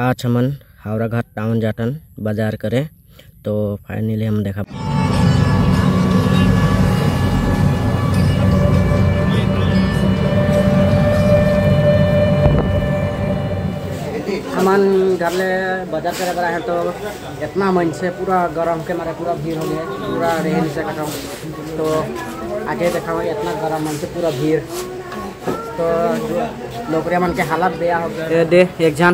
आज हम हावड़ा घाट टाउन जाटन बाजार करें। तो फाइनली हम देखा सामान घर ले बाजार करे बड़ा है। तो इतना मन से पूरा गरम के मारे पूरा भीड़ हो गया, पूरा रहे नीचे कटा हूँ। तो आगे देखा हुआ इतना गरम मन से पूरा भीड़। तो लोकरिया मन के हालत बेया हो गया। दे एक जन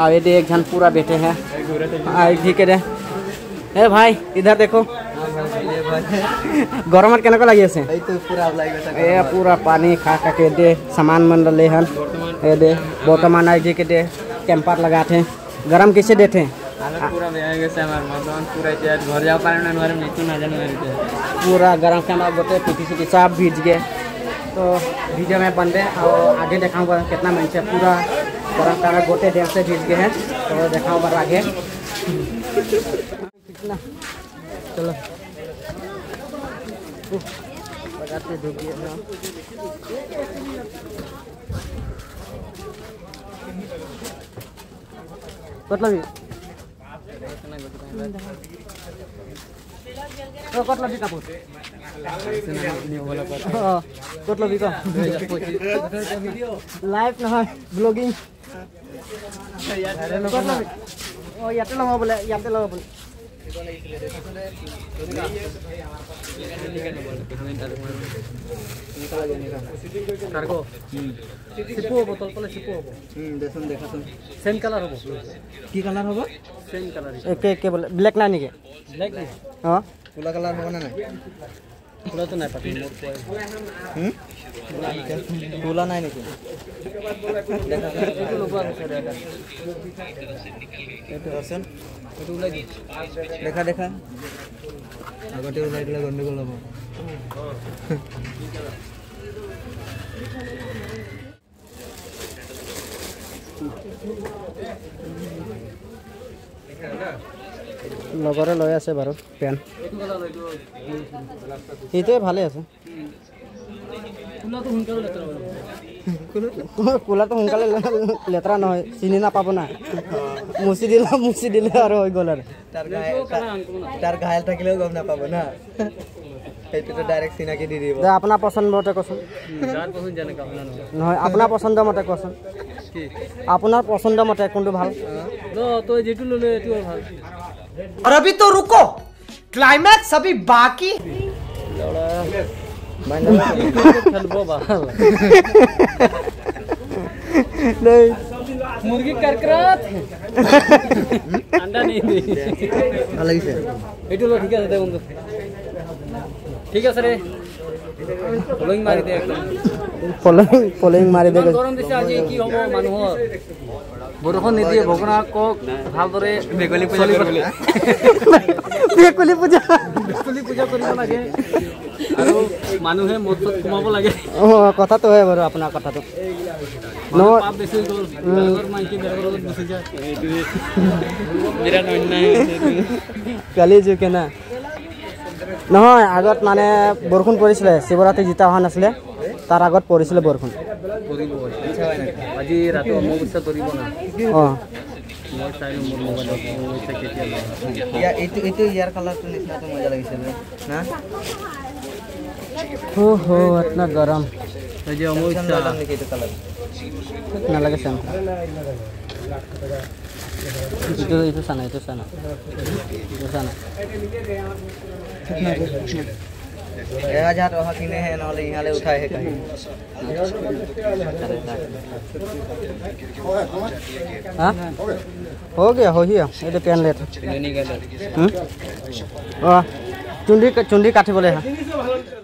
आवे दे एक जन पूरा बैठे हैं ठीक है। ए भाई इधर देखो गरम केना लगी से पूरा पानी खा खा के दे सामान मन ले हन ए दे बर्तमान आई जी के दे कैंपर लगा थे गरम कैसे देते पूरा गरम कैमरा बोते पीटी सब भीज गए। तो वीडियो में बंदे और आगे दिखाऊंगा कितना मन से पूरा गरम कैमरा गोटे देर से भीज गए हैं। तो दिखाऊंगा आगे कितना चलो लगाते धूपिए कटलबी कटलबी कापूर कटलबी का लाइव নহয় ব্লগিং কটলবি ও ইয়াতে লগাব বলে ইয়াতে লগাব বলে कार्गो सिपो बोतल पले सिपो हो देखन देखासन सेम कलर हो की कलर हो सेम कलर के के बोले ब्लैक ना निके ब्लैक नहीं हां पूरा कलर हो ना पूरा तो नहीं पता पूरा नहीं निके देखा लोग दर्शन देखा देखा আগতে ওলাই দিলে গন্ডগোল হ'ব। লগৰে লৈ আছে বাৰু পেন এইটোৱে ভালে আছে। কোলাটো সোনকালে লেতেৰা নহয় চিনি নাপাব না মুচি দিলে আৰু হৈ গ'ল আৰু তাৰ ঘাইল থাকিলেও গম নাপাব না এইটো ডাইৰেক্ট চিনাকি দি দিব। আপোনাৰ পছন্দ মতে কচোন নহয় আপোনাৰ পছন্দ মতে কচোন আপোনাৰ পছন্দ মতে কোনটো ভাল তই যেটো ললে এটো ভাল। और अभी तो रुको क्लाइमैक्स अभी बाकी नहीं मुर्गी करकरात अंडा नहीं दे अलग से एटू लो ठीक है दे बंधु ठीक है सर फॉलोइंग मारी दे एकदम फॉलोइंग मारी दे गरम दिसे आज की होबो মানুহৰ বৰখন নিদিয়ে ভগৱানক ভালদৰে বেগলি পূজা কৰিব লাগে আৰু মানুহে মত কমাব লাগে। কথাটো হয় বাৰু আপোনাৰ কথাটো পাপ বেছি গল বেগৰ মাইকি বেগৰ গুচি যায় বিৰাট অন্যায় কালি জুকে না নহয় আগত মানে বৰষুণ পৰিছিলে শিৱৰাত্ৰি জিতা হোৱা নাছিলে তাৰ আগত পৰিছিলে বৰষুণ আজি ৰাতি অমাৱস্যা ধৰিব না মই চাই মোৰ মোবাইলত অমাৱস্যা কেতিয়া এইটো ইয়াৰ কালাৰটো নিচিনাটো মজা লাগিছিল না हो इतना गरम ये अमोइसा निके कलर ना लगे सेम itu sana ये हजार वहां किने है ना ले यहां ले उठाए है कहीं हां हो गया ये पेन ले चुंडी काटे बोले हैं।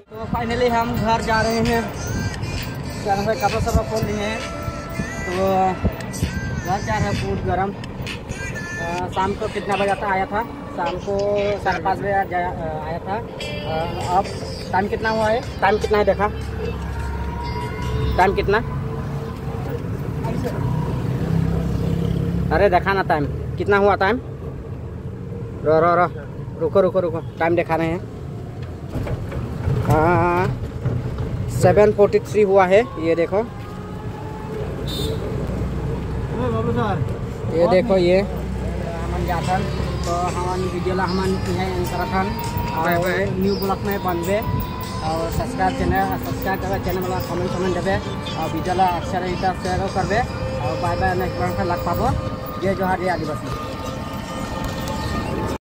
तो फाइनली हम घर जा रहे हैं कपड़ा सब खोल लिए हैं। तो घर जा रहे हैं फूड गरम शाम को कितना बजे आया था शाम को 5:30 बजे आया था। अब टाइम कितना हुआ है टाइम कितना है देखा टाइम कितना अरे देखा ना टाइम कितना हुआ टाइम रो रुको टाइम दिखा रहे हैं 7:43 हुआ है ये देखो। ये देखो ये हमारे जाथन तो हमारे वीडियो ला हमारे यहाँ इंतराखन और न्यू ब्लॉग में बनबे और सब्सक्राइब कर चैनल वाला कमेंट देवे और वीडियो ला अक्सर शेयर करबे और बाय बाय नेक्स्ट बार लग पाबो। जय जोहार जय आदिवासी।